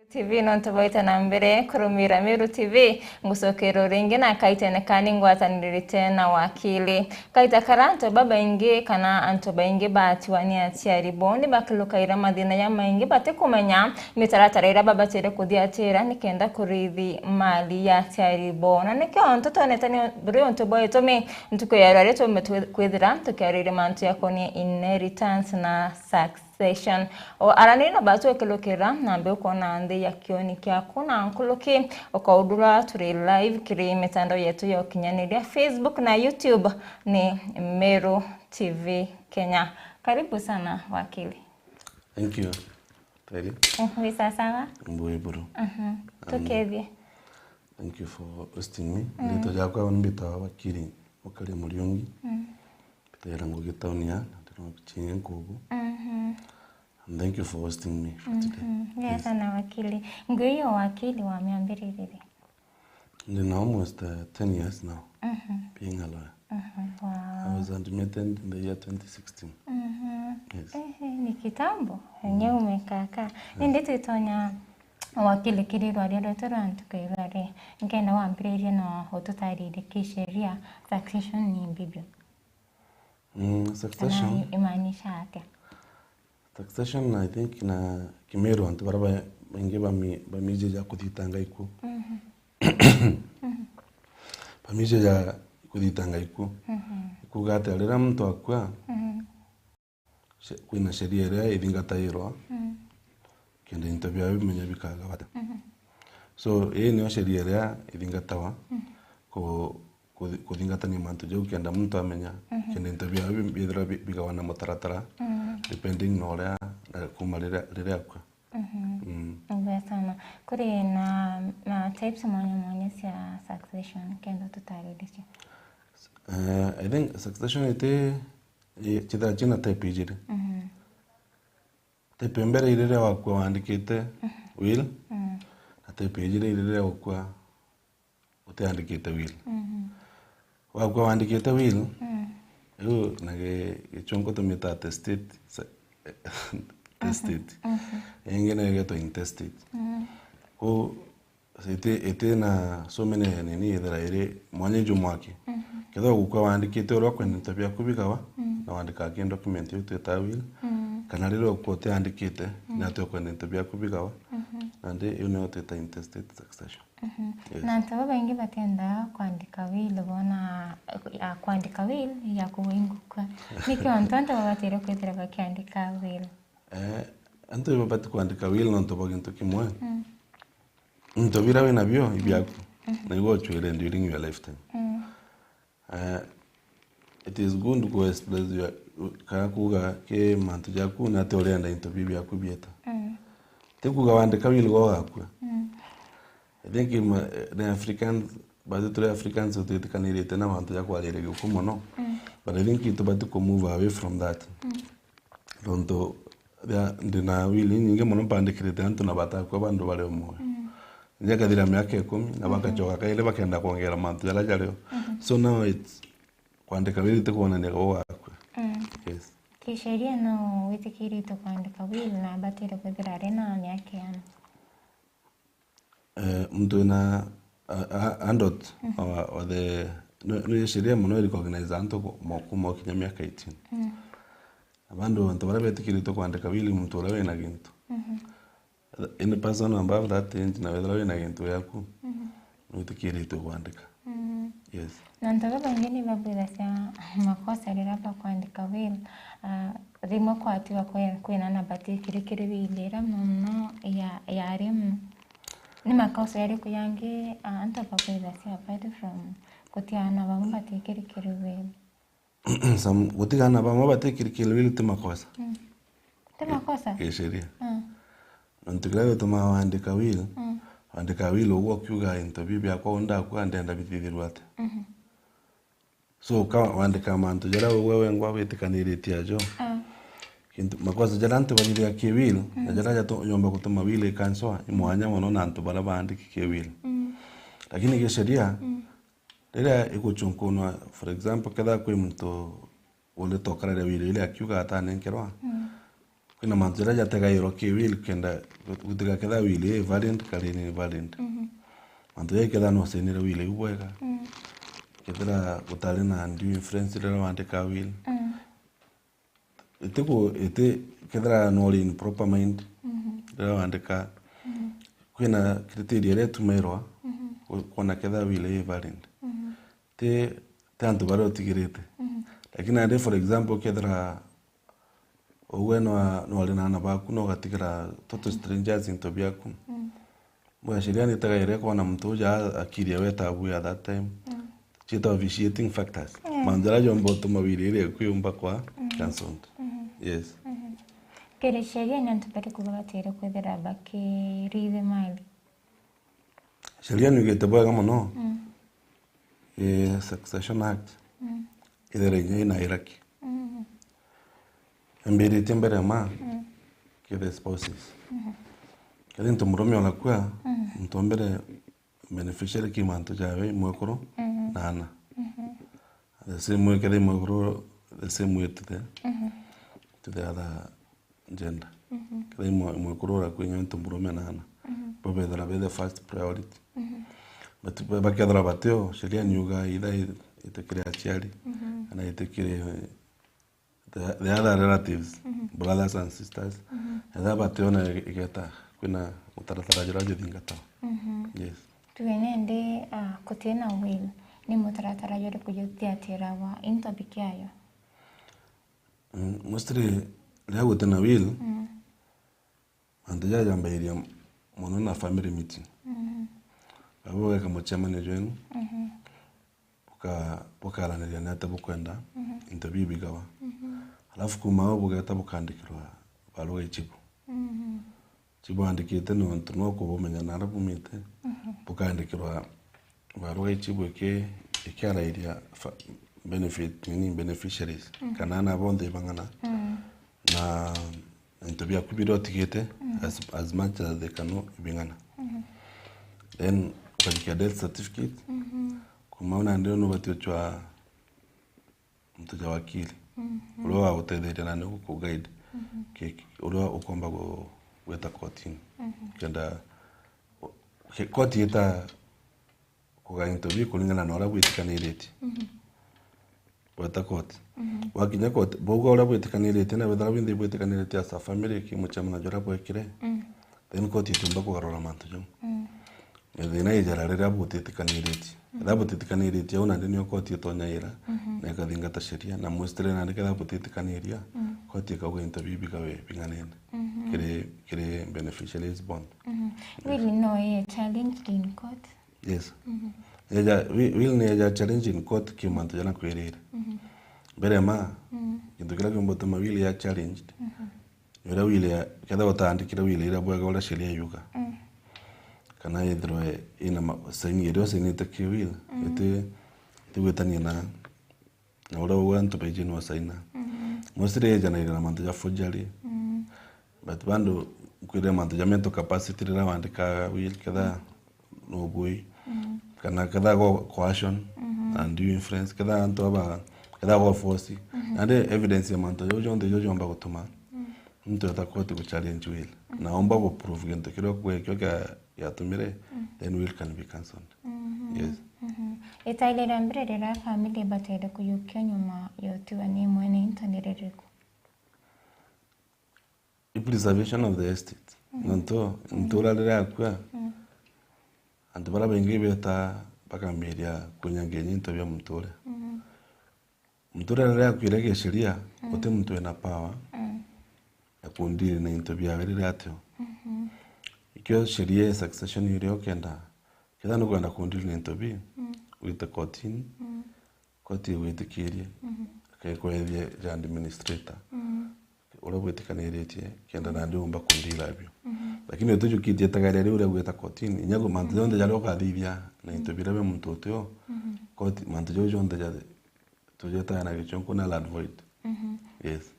TV nontoboita na mbere kurumira Meru TV ngusokero ringi na kaitene kani ngwataniriri tena wakili kaita karanto baba ingi kana antoba ingi batiwani atiari bondi bakilukaira madina ya maingi bate kumenya mitaratarira baba tere kudiatira nikenda kurithi mali ya atiari bona nike ontoto netani buri ontoboy tomi ntuko yarare to metwithira tukarire mantu yakoni inheritance na succession o aranina batu ekilukira nambe ukona ande ya kioni kia kuna nkuluki ukaudura turi live kiri mitandao yetu ya ukinyaniria Facebook na YouTube ni Meru TV Kenya. Karibu sana wakili. Thank you. Teri. Wisa sawa? Mbuwe buru. Tukevye. Thank you for hosting me. Lito jakwa wanbita wakili wakali Muriungi. Pita yarangu gitaunia. Natero kuchinye nkugu. And thank you for hosting me for today. Yes, sana wakili. Nguyo wakili wa miambiriri. Then almost 10 years now being a lawyer. Wow. I was admitted in the year 2016. Yes. Ni kitambo. Nye umekaka. Nindeti itonya wakili kiriru aliado turantu kuigare. Nkenda wampiriri na hotutariri kisheria. Succession ni bibio. Succession. Imaanisha ate. Succession, I think na Kimeru antu baraba inge bamije ja kuthitanga iku. Bamije ja kuthitanga iku. Kugate alira mtu akwa. Kwina sheria ira ithingatairwa. Kende interview bimenya bikaga bata. So ni sheria ira ithingatawa ko kuthingatania mantu jau kenda mtu amenya kende interview bithira bigawana mutaratara depending no ria kumarira akwa. Sana. Kuri na types mwanya cia succession kenda tutaririje. I think succession ite chida china type ijire. Type mbere irire wakwa wandikite will. Na type ijire irire wakwa utandikite will. Wakwa wandikite will. Yo nage chonko tumita tested tested. Engine geto intested. Ko ete na so many nini idara ire mwanye jumwaki. Kedo gukwa wandikite oro kwenda tabia kubikawa na wandika ki document yote tawil. Kana rero ko te andikite na to kwenda tabia kubikawa. Ande yone yote ta intested succession. Na ntaba ingi batenda kuandika will bona kuandika will ya kuwinguka. Niki ontanta babatire kwetera bakiandika will. Anto babati kuandika will no ntoba gintu kimwe. Ntobira we nabyo ibyaku. Na igo chwere during your lifetime. It is good to express your kakuga ke mantu jaku na teorenda interview byaku bieta. Tekuga wandika will go akwa. I think the Africans, but the Africans who take the na mantu jaku alere gukumo no. But I think it about to move away from that. Ronto ndina will ninge mono pandikirite antu na bata kwa bandu bale omo. Njaka dira myaka 10 na bakachoka kaile bakenda kuongera mantu jala jaleo. So now it's kuandika will te kuona ndeka wa. Yes. Kisheria no witikiri to kuandika will na batire kwethira rena myaka yana. Mtu na andot or the no sheria mono recognize anto mo kinya miaka 18. Abando anto bara betikiri to kuandika will mtu lawe na gintu. In the person above that age na lawe na gintu yaku. Witikiri to kuandika. Yes. Na ntaba bangeni babwirasya makosa rirapa kuandika will rimo kwatiwa kwena na batikiri wilera muno ya rimu. Ni makosa yari kuyange anta babwirasya apart from kutiana bamwe batikiri will. Some kutigana bamwe batikiri will te makosa. Te makosa? Sheria. Ntugrayo tuma waandika will. Andika will ugo kyuga interview byako onda kwa ndenda bitithirwate. So kama wandika mantu jara wewe ngwa wetikaniriti ajo. Kintu makosa jara ntu balire ki will na jara jato yomba kutuma will kanswa imwanya mono na ntu bala bandiki ki will. Lakini ke sheria dera ikuchunkunwa for example kada kwa mtu ole tokara will ile akyuga atane nkerwa. kwina mantu ira jatagairwo ki will kenda gutiga ketha will valid kali ni valid mantu ya ketha no senire will ibwega kethira gutari na undue influence ira wandika will ite kethira no in proper mind ira wandika kwina criteria ira tumairwa kona ketha will valid te tanto baro tigirite lakini ande for example kethira owe no alina na baku no gatigira total strangers into biaku mwa sheria ni taga ire kwa na mtu ja akiri weta abu ya that time chita vitiating factors manjara jombo to mabirire kuyumba kwa cancelled yes kere sheria ni antapate kugatira kwethera baki rive mile sheria ni getebwa kama no Succession Act idere ina iraki mbere tembere ma the spouses kali ntomromi wala kwa ntombere beneficiary ki manto jawe mwekoro nana the same way kali mwekoro the same way to the other gender kali mwekoro ra kwenye ntomromi nana bobe dara be the first priority but bakadra bateo sheria nyuga ida itekire chiali na itekire the other relatives brothers and sisters eda bateo na igeta kuna mutaratara thingata yes tuenende kutena will ni mutaratara jore kujutiatira wa intobikiayo mostly leo kutena will andaja jambairia mono na family meeting abo kama chama ne join pokala ne na tabu kwenda interview bigawa alafu kuma obuga tabu kandikirwa balo ichibu chibu andikite no ntuno ko bomenya na rabu mite pokandikirwa balo ichibu ke ikara iria benefit ni beneficiaries kana na bonde bangana na interview kubiro tikete as much as they can bingana then kwa death certificate kumaona ndio no batiochwa mtoja wakili uloa utedere na ku guide keki uloa ukomba go weta kotini kenda koti eta kwa interview kulingana na wala bwitikanireti weta koti wakinya koti bogo wala bwitikanireti na wetha bindi bwitikanireti asa family ki muchama na jora bwekire then koti tumba ko garora manto jom ethina ijararira butitikanireti eda butitikanireti ona ndio koti tonyaira na kathingata sheria na muestre na ndikada butitikaniria koti ka interview bikawe binganene kire beneficiaries bond will no a challenge in court yes will ne challenge in court kimanto jana kwerera bere ma indukira kumboto mawili ya challenged yora will kada watandikira will ira bwaga wala sheria yuga kana yedroe ina saini yedo saini takiwil ete tuwetani na wala wantu beje no saina mostre jana ina manto ya fojali but bando kwire manto ya mental capacity ra wandika will kada no boy kana kada go coercion and influence kada anto aba kada go force and evidence ya manto yo mba gutuma mtu atakoti ku challenge will naomba ku prove gento kiro kweka ya tumire then will can be cancelled yes etaile rambrere ra family batede kuyukyo nyuma yotu ani mwene intonerereko preservation of the estate nto la kwa antu bara bengi beta paka media kunyangenyi nto bya mtore mtore la kwirege sheria ote mtu ena power ya kundiri na nto bya bere atyo ikyo sheria succession yuri okenda kida no kwenda kundiri na nto bi with the courtin koti with kirie ke kwethie ja administrator ora bwetikanirĩtie kenda na ndumba kundira byo lakini tujukitie tagaria ri ure gweta courtin inyago mantu yonde jalo kathithia na intobira be muntu otyo koti mantu jojo nda jade tujeta na gichonko na land void yes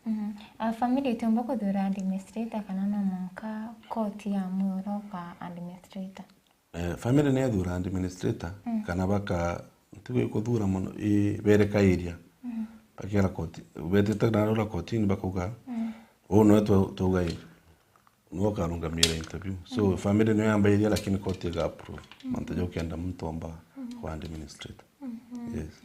a family tumba ko dura administrator kana no monka koti ya mworo pa administrator family ne dura administrator kana baka tuwe ko dura mono i bereka area pakera koti ubete tagara la courtin bakuga no tuga hivi no karungamira interview so family no yamba ile lakini court ga approve manto jo kenda mtu amba kwa administrator yes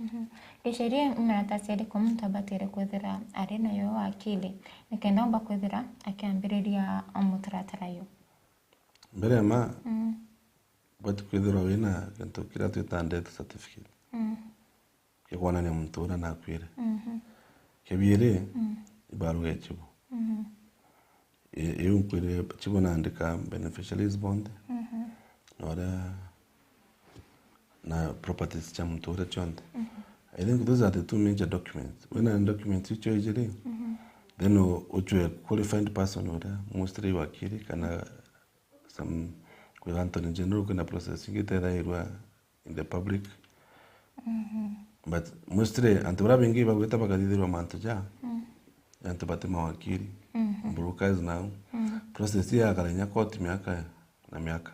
kisheria mnatasiri kwa mtu abatere kwethira arena yo wakili nikenda omba kwethira akiambiriria omutaratara yo mbere ma but kwethira wina kanto kira twita death certificate ke kwana ne mtu na nakwire kebire ibaru yechibu iyo kwire chibona andika beneficiaries bond na properties cha mtu ora chonde I think those are the two major documents. When a document which is then a qualified person order mostly wakili kana some with Anthony General kana processing it in the public. But mostly antura bengi bagweta bakadidiro mantoja. Antapate mawakili. Brokers now. Process ya kalenya court miaka na miaka.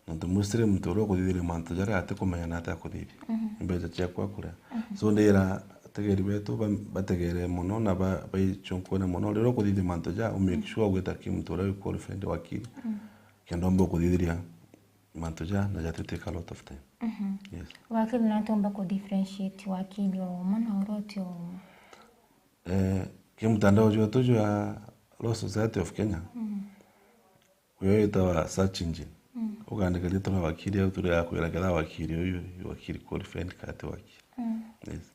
Nanto mostly mtoro kudidire mantoja ate kumenya na ate kudidi. Imbeja chia kwa kura. So ndera tegeri beto bategere mono na ba chonko mono lero kudidi mantoja o make sure gweta ki mtoro qualified wakili. Kendombo kudidiria mantoja na jate take a lot of time. Yes. Wakili natomba ku differentiate wakili wa mwana oroti o kimtandao joto ya Law Society of Kenya. Wewe itawa search engine. Ukaandika litona wakili au tule yako ilakala wakili huyo wakili qualified kati wakili. Yes.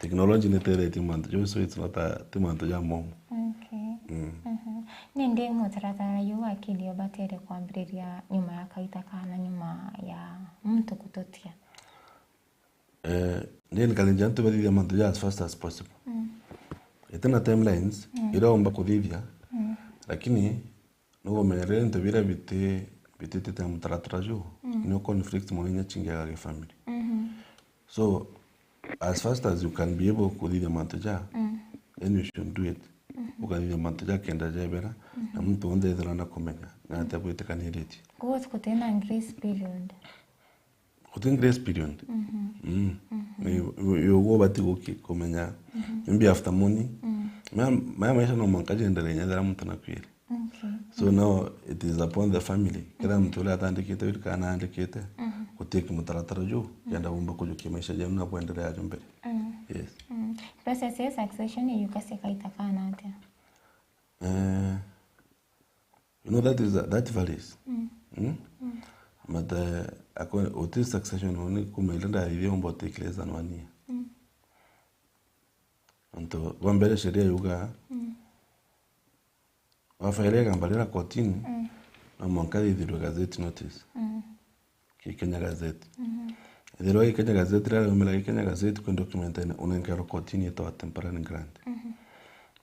Technology ni tere timanto so it's not a timanto ya mom. Okay. Ninde mutaratara yo wakili obatere kwambiriria nyuma ya kaita kana nyuma ya mtu kutotia. Then kalinjanto badi manto ya as fast as possible. Etena timelines iraomba kudhivya lakini no menere ntobira bitete mutaratara jo no conflict mwenye chinga ga family. So as fast as you can be able kudhivya mantoja then you should do it. Ukadhivya mantoja kenda jebera na mtu onde dhalana komenya na atakwete kanireti. Kwa kutena grace period. Kutin grace period. You go bati komenya maybe after morning. Maisha no mankaje endelea ndara mtu na kweli. So now it is upon the family. Kila mtu ule ataandikite ili kana andikite kutiki mutaratara juu yanda umba kujukia maisha jamu na kuendelea juu mbele. Yes. Process ya succession yukase kaita kana ate. You know that varies. But uti succession oni kumelenda hivyo mbo tekeleza nwania. Anto wambele sheria yuga wafairega mbalera kotini na mwankali dhiro gazeti notice Kenya Gazette dhiro Kenya Gazette rala umela Kenya Gazette kwa document unankalo kotini to temporary grant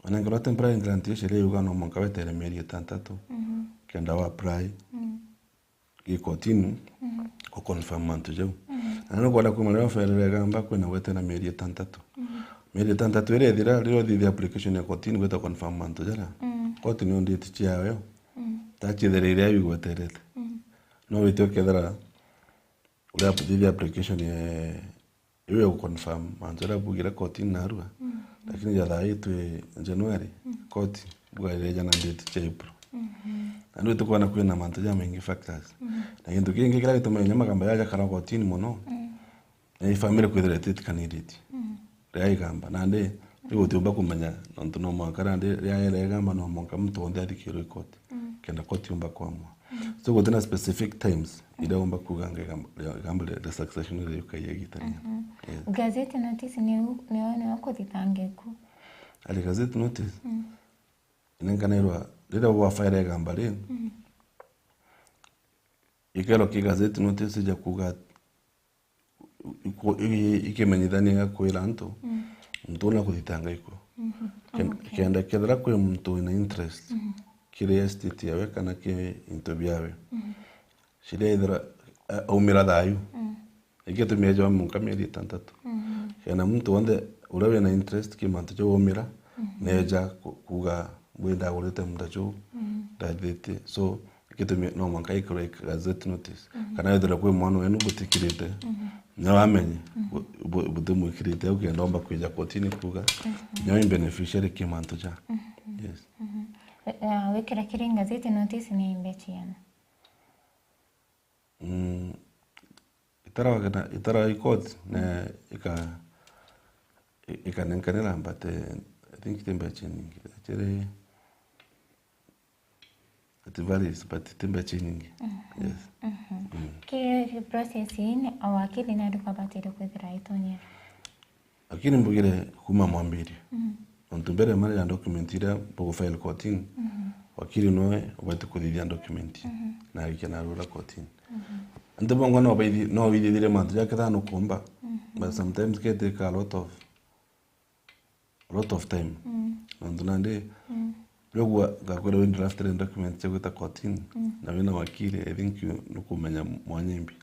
unankalo temporary grant ya sheria yuga no mwankawe tere meri tantatu kenda wa apply ki kotini ko confirm manto jo ano kwa kumala wafairega mba kwa na wete na meri tantatu meri tantatu ere dhira liro the application ya kotini weta confirm manto jara kotini on date chiayo tachi dhereria yugo terete no wito kedra ule the application ya iwe confirm manjara bugira kotini narua lakini jada itu January koti buga ileja na date chepro ando to kwa na kwena manto jama ingi factors na kintu kingi kila kitu menya magamba yaja kana kotini mono na family kwedra tete kaniditi rai gamba nande iwo tuba kumenya nonto no makara nde ya gamba no monka mtu onde adikiro ikoti kenda koti umba kwa mwa so gotena specific times ida umba kuganga gamba the succession ile yukayegitania gazeti notice ni wako titangeku ali gazeti notice inenganirwa lida wa fire gamba le ikelo ki gazeti notice ja kuga ikemenyidhani ya kuilanto mtuna kuditanga iko kenda kedra kwa mtu ina interest kile estate yawe kana ke intobyawe shile idra umira dayu iketo mejo munka meri tantatu kana mtu onde urawe na interest ki manto jo umira neja kuga bwenda urete mdacho dadete so iketo no manka iko gazette notice kana idra kwa mwana wenu butikirete nyawamenye budumu ikirite ukenda omba kuja kotini kuga nyawe beneficiary kimanto ja yes wekera kiri ngazeti notice ni imbechiana itara ikot na ikanenkanela but I think tembechini chere it varies but tembechini yes ke process ini awakili na duka batero kwethira itonyera akini mbugire kuma mwambiri ontumbere mali ya document ira pogo file courting wakili noe obati kuthithia document na ikena rura courting ande bongo no baidi no vidire mantu ya kethano kumba but sometimes get take a lot of time ndunande logwa gakora when draft document chekuta courting na wina wakili I think nukumenya mwanyimbi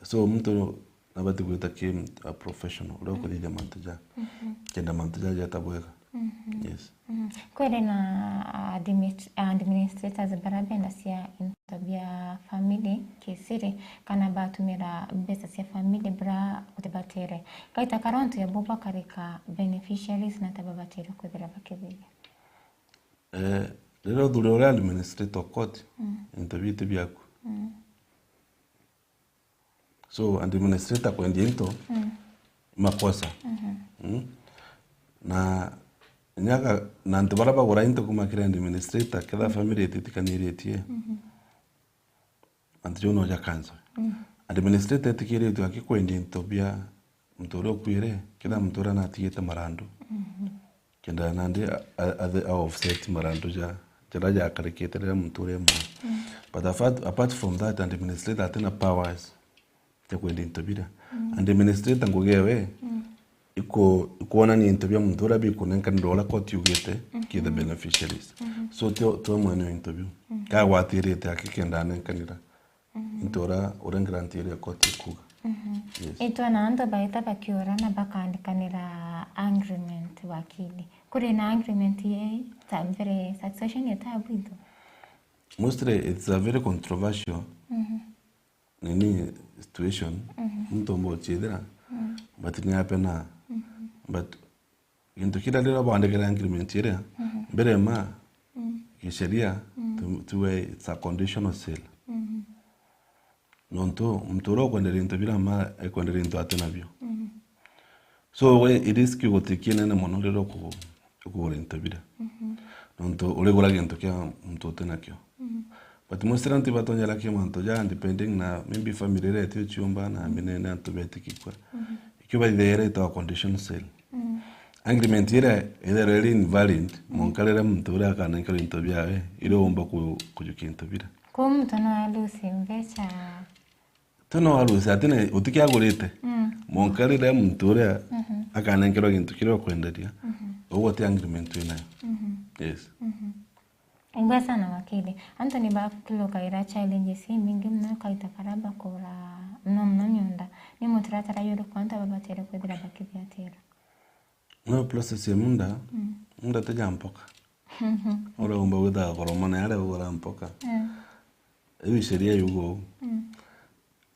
so mtu nabati kuita kim a professional lo kuthithia mantu ja kenda mantu ja tabweka yes kwere na administrators barabenda cia intabia family kisiri kana batumira besa cia family bra kutibatere kaita karonto ya boba karika beneficiaries na tababatere kuthira bakithia lero dure administrator court intabia tibiaku so administrator kwa ndiento makosa na nyaka na ntibaraba gora into kuma kira administrator kada family etikaniritie antijono ja kanzo administrator etikire tu akikwende into bia mtoro kwire kida mtora na tieta marando kenda nande offset marando ja jaraja akareketere mtore mo but apart from that administrator atena powers ya kwende into bida administrator ngogewe kuona ni interview mtora bi kunenka ndola court yugete ki the beneficiaries so to mwana interview ka watire ta kikenda nenkanira ntora urengrantiere court kuga ito na ando baita bakiora na bakandikanira agreement wakili kuri na agreement ye tamvere succession ya tabudo mostly it's a very controversial nini situation mtu mmoja but ni hapena but into kila leo baandikira agreement ile mbere ma kisheria tuwe it's a conditional sale nonto mtoro kwendera into bila ma kwendera into atenabyo so we it is kigotikine na mono lero ku into bila nonto uregula gento kya mtoto nakyo but mostly batonya la kyo manto ja depending na maybe family rate chumba na minene antobetikikwa ikiwa ile ito conditional sale agreement ile really invalid monkalera mtura kana nkalo intobyawe ile omba kujukinto bila ko mutano alusi mbecha tono alusi atene utikagurite monkalera mtura akana nkalo kintu kilo kwendadia owo te agreement ina yes ingwa sana wakili Anthony bakilo kaira challenges mingi mna kaita karaba kora mna nyonda ni mutratara yoro kwanta babatera kwedira bakibyatera no process ya munda teja mpoka ora umba weda koromana yale ora mpoka ebi sheria yugo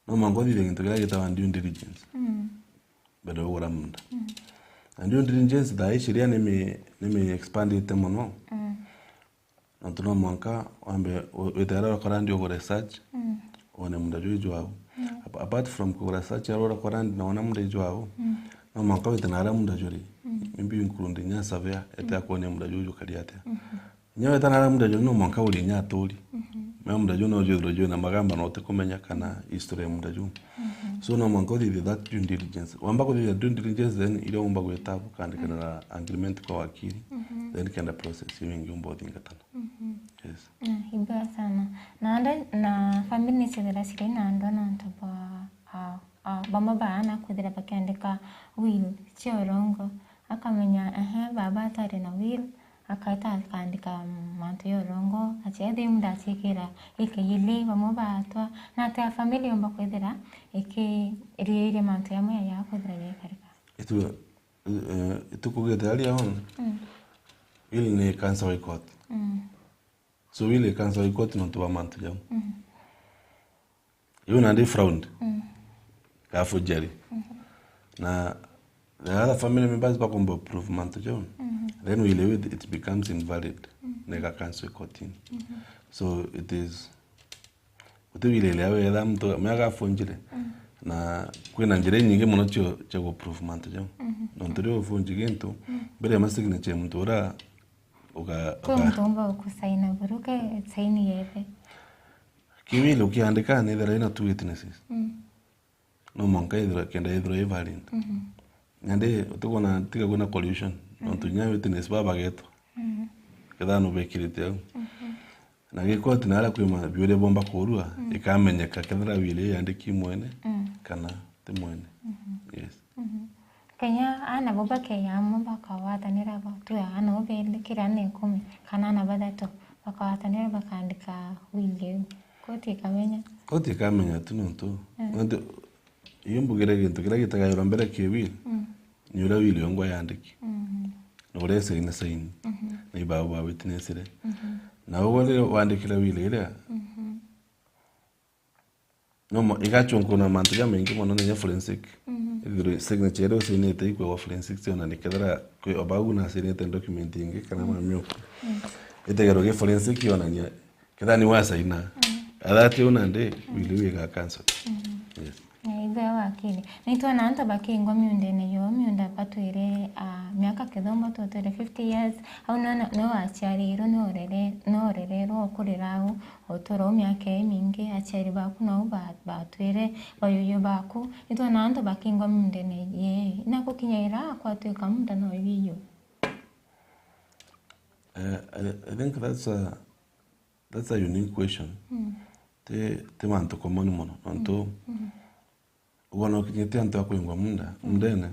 no mango dile nto kila kita due diligence bado ora munda due diligence da sheria nime expand ite mono Antono manka ambe wetara kwa ndio kwa research one muda juu apart from kwa research alora kwa ndio naona muda juu no manka wetara muda juu mimbi nkurundi nya savea eta kwa ne muda juu kaliate nyawe tana muda juu no manka uli nya tori me muda juu no juu na magamba no te kumenya kana history muda juu so no manka di that due diligence wamba kwa due diligence then ile umba kwa tabu kandi kana agreement kwa wakili then kenda process yingi umbo dingatana yes hibaya sana na family sidira sire na ndo na ntaba bama baana kudira bakandika will chorongo akamenya baba tare na will akaita akandika manto yorongo achede mda chikira ikeyili bama baatwa na ta family omba kudira ire manto yamya ya kudira yekarika itu kugeta ali on ili ne cancer record so ile cancer record no to manto jam yuna ndi fraud ka forgery na the other family members bakombo proof manto jam then it becomes invalid nega cancel kotini so it is utawile yawe ya mtu mega fonjire na kwina njire nyingi muno cyo go proof manto jo nonto fonjige nto bere ma signature mtu ora uga mtomba kusaina buruke saini yebe kiwile ukiandika ni there ina two witnesses no monka idro kenda idro evalent ngande utukona tika kuna collusion nonto nya witness baba geto kada no bekirite na gikoti nara kwima biure bomba kurua ikamenyeka kadra wile yandiki mwene kana te mwene yes Kenya ana boba Kenya mumba kawata nira batu ana obele kirane kumi kana na badato bakawata nira bakandika wile koti kamenya tununtu ndio yumbugira gintu kira gitagayura mbere kiwile nyura wile yongwa yandiki nore sign sign ni baba witnessire na wale wandikira wile ile no igachonko na mantu ya mengi mono na forensic igro signature sinete kwa forensic tena nikadara kwa abagu na sinete documenting kana mamyo itegero ge forensic yona nya kadani wasa ina adati unande wile ga cancel yes Iga wakili. Naitwa Nanta Bakingo miundene yo miunda patwire miaka kidhomo totore 50 years au no aciari ro no rero okuriraho otoro miaka mingi aciari baku no batwire bayoyo baku naitwa Nanta Bakingo miundene ye nako kinyaira kwa tuka munda no yiyo. I think that's a unique question. Te manto komoni mono manto Ugono kinyete anto kwingwa mundene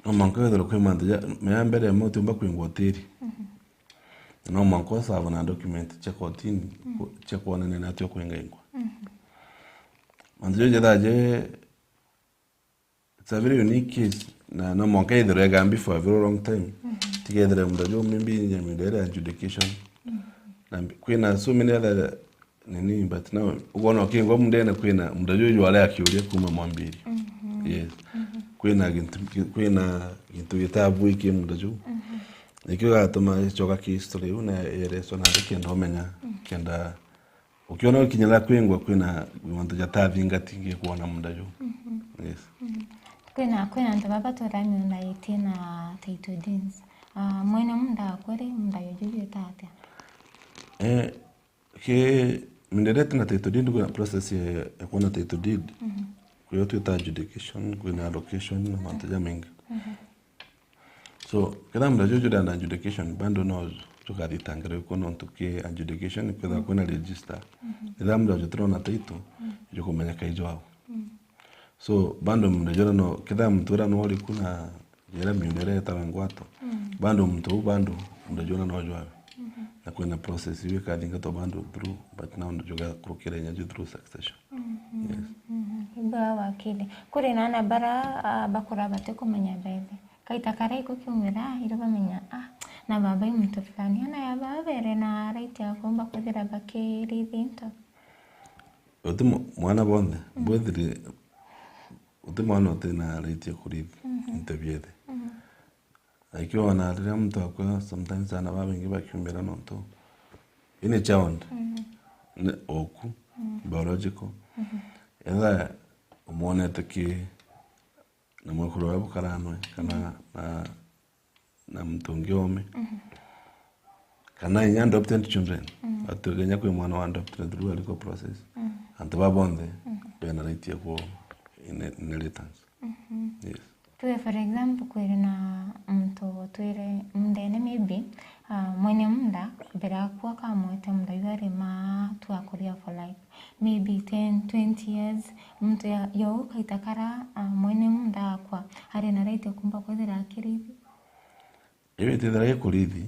no manko dero kwimanda ya meambere mo tumba kwingwa teri no manko sava na document chekotini chekona ne natyo kwingwa manzo jedaje it's a very unique case na no manko dero gambi for a very long time together mdajo mimbi nyamidere adjudication na kwina so many other nini but now ugono kingwa mundene kwina mdajojo wale akiulia kuma mwambiri yes kwina gintu gitabu iki mdajo ikiwa atoma choka ki history una yereso na kenda omenya kenda ukiona kinyala kwingwa kwina mwanto jatavinga tingi kuona mdajo yes kwina ndo baba torami na itina title deeds mwene munda kwere munda yojuju tata ke minderete na title deed kuna process ya kuona title deed kwa yote ta adjudication kuna allocation na mantaja mengi so kada mdajojo da adjudication bando no tukaditangere kuno ntuke adjudication kwa kuna register ila mdajojo trona title jo kumenya kaijo wao so bando mdajojo no kada mtura no wali kuna jera minderete tawangwato bando mdajojo no wajwa na kuna process hiyo kadinga to bando through but now ndo joga kurukira nyaji through succession yes ba wakili kuri nana bara bakura bate kumenya bebe kaita kare ko kumira iro bamenya na baba mtu fulani ana ya babere na right ya komba kudira bakiri dinto utimo mwana bonde bodri utimo ano tena right ya kuri interviewede aikiwa na alira mtu akwa sometimes ana baba ngi bakiumbira nonto ine challenge ne oku biological ela umone take na mwekuru wabo karanwe kana na mtongiome kana inya adopted children atugenya kwa mwana wa adopted through a legal process and babonde penalty ko inheritance yes for example kwirina mtu twire mndene maybe mwene munda bera kwa kama munda yare ma tu akoria for life maybe 10-20 years mtu yo kaitakara mwene munda kwa hari na right kumba kwa dira akirithi ewe tedra kurithi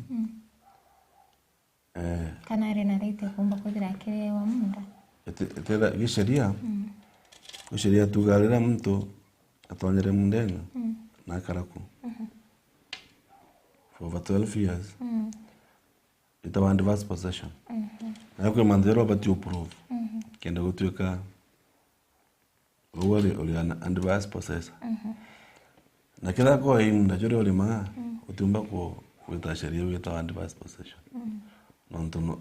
kana hari na right kumba kwa dira akire wa munda tedra kisheria tugarira mtu atonyere mundene na karaku for over 12 years itawa adverse possession na kwa mandero bati uprove kenda gutweka oli an adverse possessor na kila kwa hii mndajore oli maa utumba kwita sheria wita adverse possession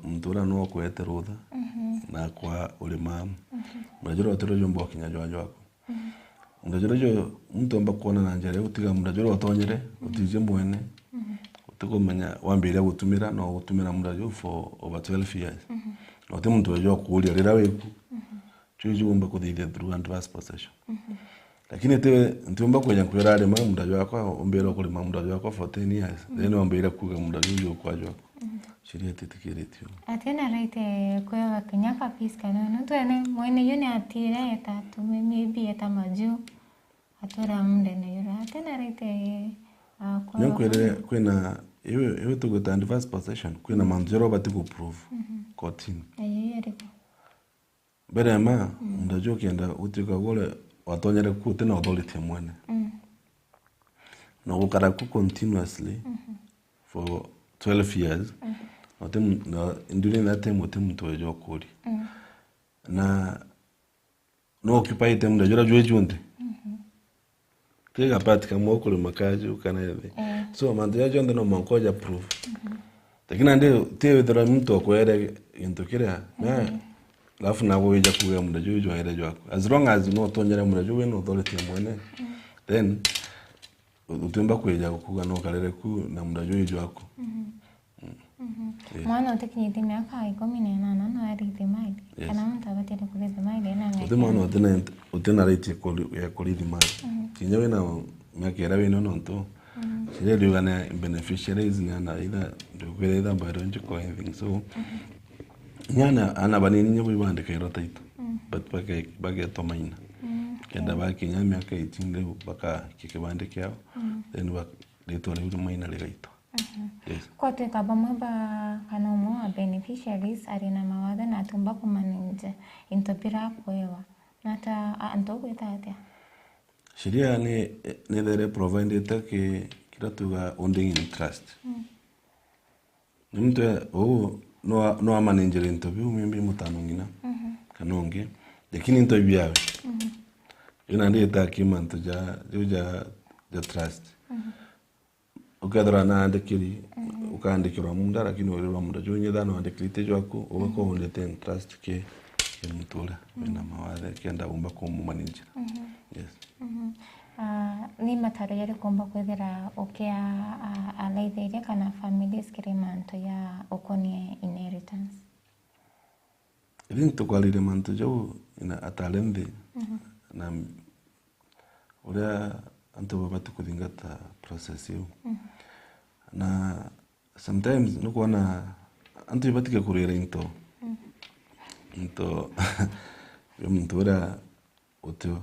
mtura no kwete rutha na kwa ulima mrajoro otero jombo kinya jwako mrajoro jo mtu amba kuona na njere utiga mrajoro otonyere utije mwene utikomenya wambire gutumira no gutumira mrajoro for over 12 years no te mtu jo kuulia rira weku chuju umba kuthithia through adverse possession lakini te ntumba kwenya kwera rima mrajoro wako umbira kulima mrajoro wako for 10 years then wambire kuga mrajoro jo kwa jwako sheria titikiretio atena raite kwa kinyaka piska no twene mwene yone atira etatu maybe etamaju atora mde ne yura atena raite kwa nkwere kwena ewe tuguta adverse possession kwena manjero batiku prove courtini ayeriko berema ndajo kenda utika gole watonyere ku tena authority mwene no gukara ku continuously for 12 years during that time wotem tojo kuri na no occupy time ndajora jwejonde tega patika mokolo makaji ukanele so mandia jonde no mankoja proof lakini ande tewe dora mtu akwere intokira na lafu na weja kuya mdajo jo ere jo as long as no tonyere mdajo we no authority mwene then utemba kweja kuga no kalere ku na mdajo jo ako mwana utekinyite miaka 18 no arite mali kana mtu abatele kulithi mali na ngeke mwana utena rate ya kulithi mali kinyawe na miaka era wino nonto sile liwana beneficiaries na either do either by don't you anything so nyana ana banini nyabu bande kairo taito but bage tomaina kenda baki nyama miaka 18 leo baka kikibande kyao then bak leto leo maina legaito. Yes. Kwa tuka bamaba kanomo a beneficiaries arina mawada na tumba kumanage intopira kwewa nata antogo itatia sheria ni dere provide take kila tuga onding in trust nimtu no manager interview mimi mutanongina kanonge lakini interview yawe ina ndiye takimanto ja trust ukadra na andikiri ukandikira munda lakini wale munda jonye dano andikirite jwako ubako ondete trust ke mutula na mawade kenda umba ko manager. Yes. Ni mataro yari komba kwethera okea alaithiria kana families kirimanto ya okonie inheritance ilinto kwalire manto jo ina atalende na ora anto babatu kudingata process yo na sometimes nuko na anto batike kurere into mtora otyo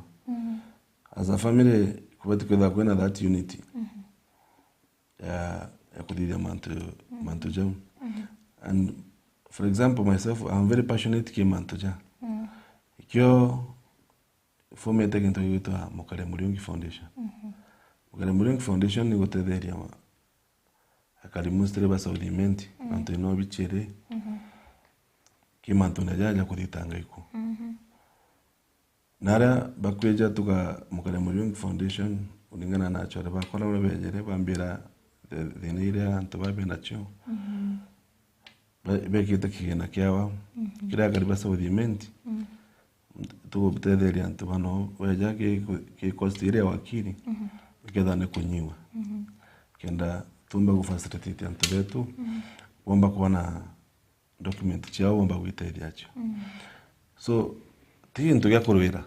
as a family kubatike da kwena that unity ya kudidia manto jo and for example myself I'm very passionate ke manto ja kyo fome tegento yuto Mukare Murungi Foundation. Mukare Murungi Foundation ni gotetheria akari mustre basa udimenti manto no bichere ki manto na jaja kuditanga iko nara bakweja tuka Mukare Murungi Foundation uningana na chore bakola babejere bambira denire anto babe nacho bekita kigena kyawa kira kari basa udimenti tu btetheria anto bano weja ke kostire wakili keda ne kunyiwa kenda tumba kufacilitate anto betu womba kuona document chao womba kuiteria acho so tinto ya kurwira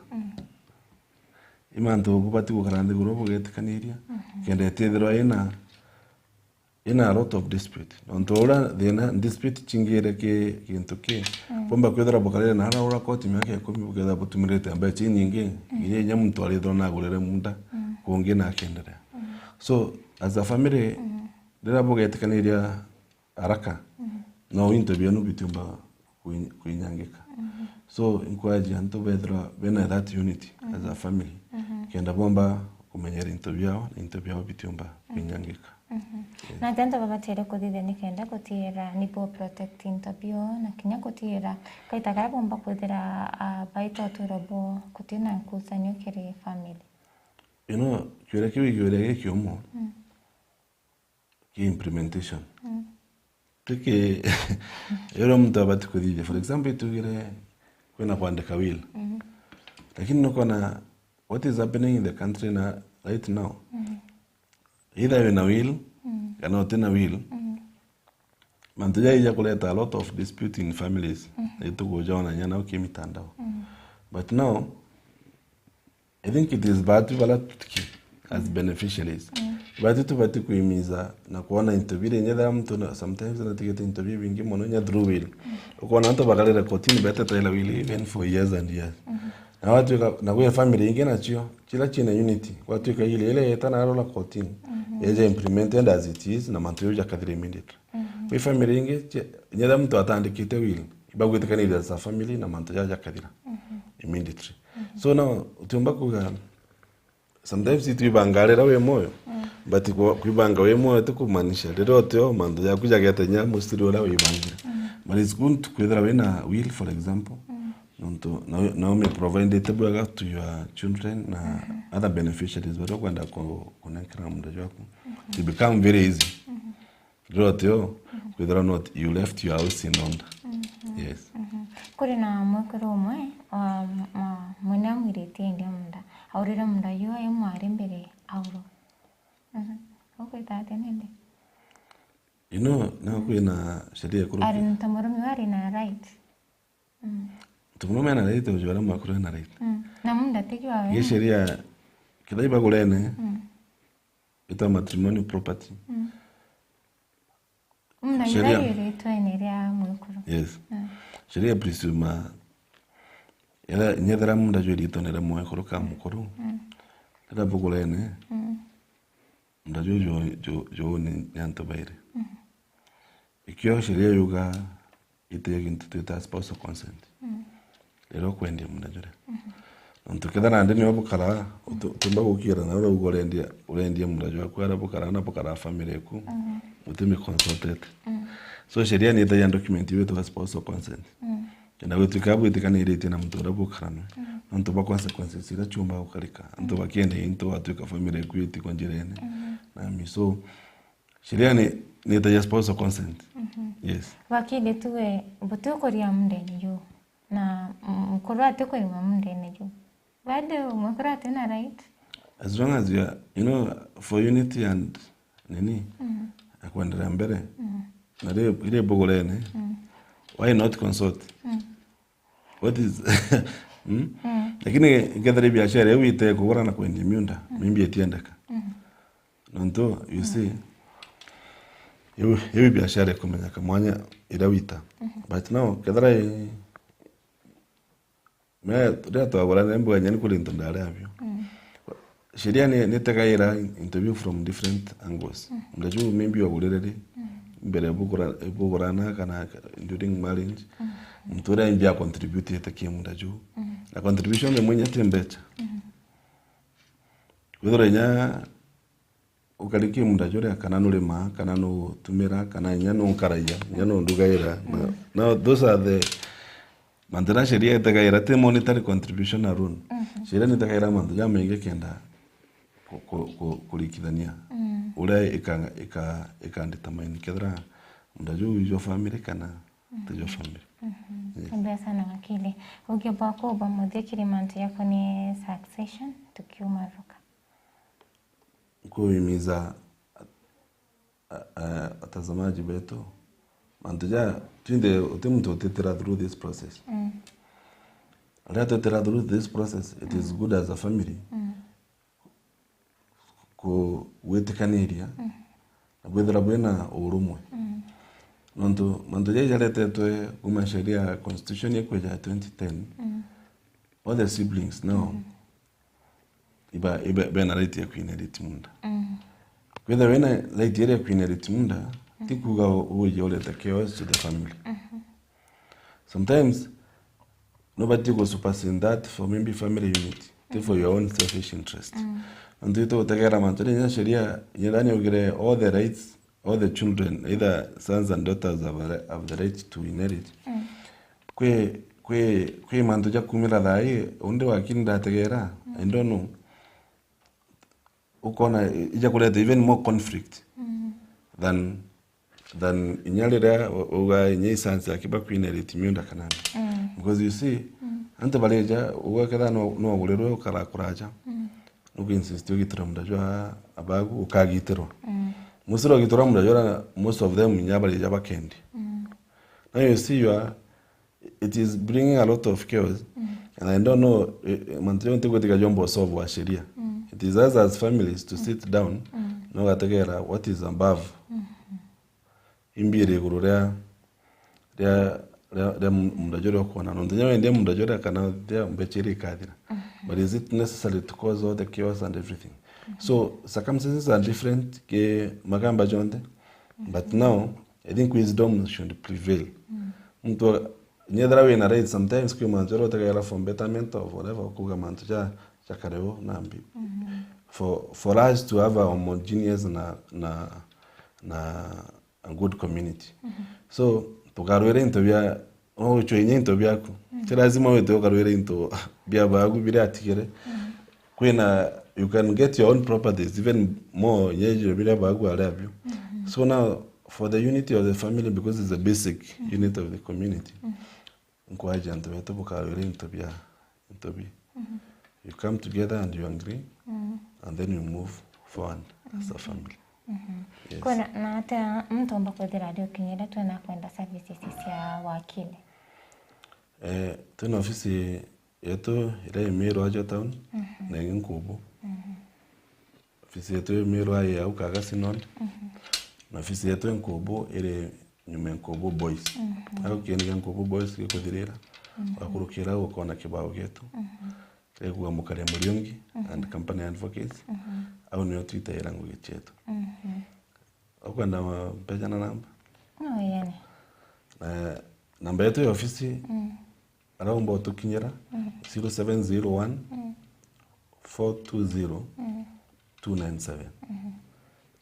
imanto kubati kukarande gurobo getikaniria kenda tethero ina a lot of dispute ontora thina dispute chingire ke kintu ke bomba kwethera bokarere na hara ora koti myake 10 buketha butumirete ambaye chi nyingi ile nya muntu ari thona gurere munda kungi na kendera so as a family dera bogetikaniria haraka no interview no bitumba kuinyangika so encourage anto bedra bena that unity as a family kenda bomba kumenyera interview bitumba kuinyangika. Na tento babatere kuthithia nikenda gutira nipo protecting tabio na kinya gutira kaitagara bomba kuthira baito turobo kutina kusanyo kiri family kyore kiwi kyore kyomo ki implementation tiki yoro mtu abati kudije. For example, tugire kwenda kuandika will, lakini nukona what is happening in the country na right now, either you're in a will cannot in a will, mantuja ija kuleta a lot of dispute in families, itu kujaona nyana ukimitandao. But now I think it is bad to validate as beneficiaries. But to bati kuimiza na kuona interview nyedha mtu sometimes na tigeta interview vingi mono nya through will. Ukoona anto bakalera kotini beta taila will even for years and years. Na watu na kwa family ingi na chio kila china unity. Watu ka ile yetana rola kotini. Eja implemented as it is na mantu yoja kadri immediately. Kwa family ingi nyedha mtu atandikite will. Ibagwete kanida za family na mantu yoja kadira immediately. So now utumba kuga sometimes itu ibangarira we moyo, but kuibanga we moyo tukumanisha lero tyo mando ya kuja getenya mustiri ora we ibangira. But it's good to kwethera we na will, for example, nonto now me provide it to your children na other beneficiaries, but kwenda connect na mdajo wako it become very easy. Lero tyo kwethera not you left your house in Onda. Yes. Kuri na mwekero umwe mwena mwirete ndi munda aurira munda yo ayo mwari mbere auro okwita nende na kwina sheria kuru ari ntamurumi wari na right tumurumi na right ujora makuru na right na munda tekiwa we ye sheria kidai bagulene ita matrimonial property munda yire twaneria mwekuru. Yes. Sheria prisuma ela nyedra munda jodi tonera mwekuru ka mukuru ela bagulene munda jo ni nyanto baire ikyo sheria yuga ite gintu tuta spousal consent lero kwende munda jore nto kedana ndeni wabukara tumba kukira na urendia munda jo kwara bukara na bukara family ku utime consulted. So sheria ni ita document yetu spousal consent. Na wetu kabu itikani na mtu rabu karano. Nto ba consequences ila chumba ukalika. Nto bakiende into watu ka family ku iti kwa jirene. Na mi so sheria ni ita spousal consent. Yes. Wakile tuwe butu koria mndeni yo. Na mkuru atuko ima mndeni yo. Bado mkuru atena right? As long as you are, for unity and nini akwendera mbere na ile bogolene why not consult what is lakini gedre biashara yewite kugora na kwendi miunda mimbi etiendeka nonto you see yewe biashara kumenya kamwanya irawita but now gedre me reto agora nembo nyani kulinto ndale avyo sheria ni tekaira interview from different angles mdaju mimbi wagurerere mbere bugorana kana during marriage mtura india contribute yetakie mdaju na contribution mwenye tembecha wedorenya ukaliki mdaju kana nulema kana no tumira kana nyano nkaraya nyano ndugaira now those are the mandana sheria tekaira te monetary contribution arun sheria ni tekaira mandaja menge kenda kulikidania ule determine kedra mdaju your family kana your family. Mbaya sana wakili. Ukiwa kwa pamoja kilimanti yako ni succession tukiumaruka. Kuhimiza watazamaji wetu mantuja tinde utemto tetera through this process. Tetera through this process, it is good as a family. Ko wetikaneria na bwethera bwena urumwe nonto mantoje jaletete kuma sheria constitution yetu ya 2010 all the siblings now iba bena right ya kuinherit munda kwetha wena right ya kuinherit munda tikuga uje oleta chaos to the family. Sometimes nobody goes surpassing that for maybe family unity, for your own selfish interest. And ito utakera mantoni ya sheria yadani ugire all the rights, all the children, either sons and daughters have the right to inherit. Kwe mantoja kumira dai onde wakinda tegera I don't know ukona ija kuleta even more conflict than inyalira uga inye sansa kiba kwineri timunda kanani. Because you see ante baleja uga kada no gulero kala kuraja. Nuko insist yo gitira mudajwa abagu ukagitiro. Musiro gitora mudajwa most of them nyabaleja bakendi. Now you see it is bringing a lot of chaos. And I don't know mantiyo ntego tika jombo solve wa sheria. It is us as families to sit down no gategera what is above. Imbire gururea ya mudajore kuona no ndenyewe ndiye mudajore kana dia mbechiri kadira. But is it necessary to cause all the chaos and everything? So circumstances are different ke magamba jonde. But now I think wisdom should prevail. Mtu nyedra we na right sometimes kwa manjoro tagala for betterment of whatever kuga mantu cha kareo nambi. For us to have a homogeneous na a good community. So tukarwere into bya choyenye into byako. Lazima wewe ukarwere into bya bagu bira atikere. Kwena you can get your own properties even more yeje bira bagu alabyo. So now for the unity of the family, because it's a basic unit of the community. Nkwaje anto wetu bukarwere into bya you come together and you agree and then you move forward as a family. Yes. Kuna na hata mtu ambako radio kinyera tuna kwenda services ya wakili. Tuna ofisi yetu ile Meru Ajo Town na Nkubu. Ofisi yetu Meru ya Ukaga Sinon. Na ofisi yetu Nkubu ile nyuma Nkubu Boys. Au kieni Nkubu Boys kikuthirira. Wakurukira ukona kibao getu. Kwa mukare Muriongi and company advocates. Au niyo Twitter irangu gichetu. Okwenda peja na namba? No, yani. Namba yetu ya ofisi araumba tukinyera 0701 420 297.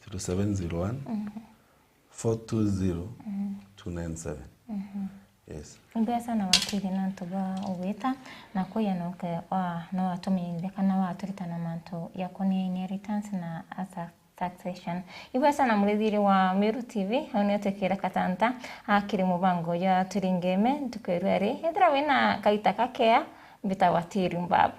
0701 420 297. Yes. Mbaya sana wakili na ntuba uweta na kuya nuke no watumire kana waturita na manto yakoni inheritance na taxation. Mbaya sana mulithiri wa Meru TV oniotekera katanta akiri mubango ya turingeme tukerere edra wena kaita kakea bitawatiri mbabu.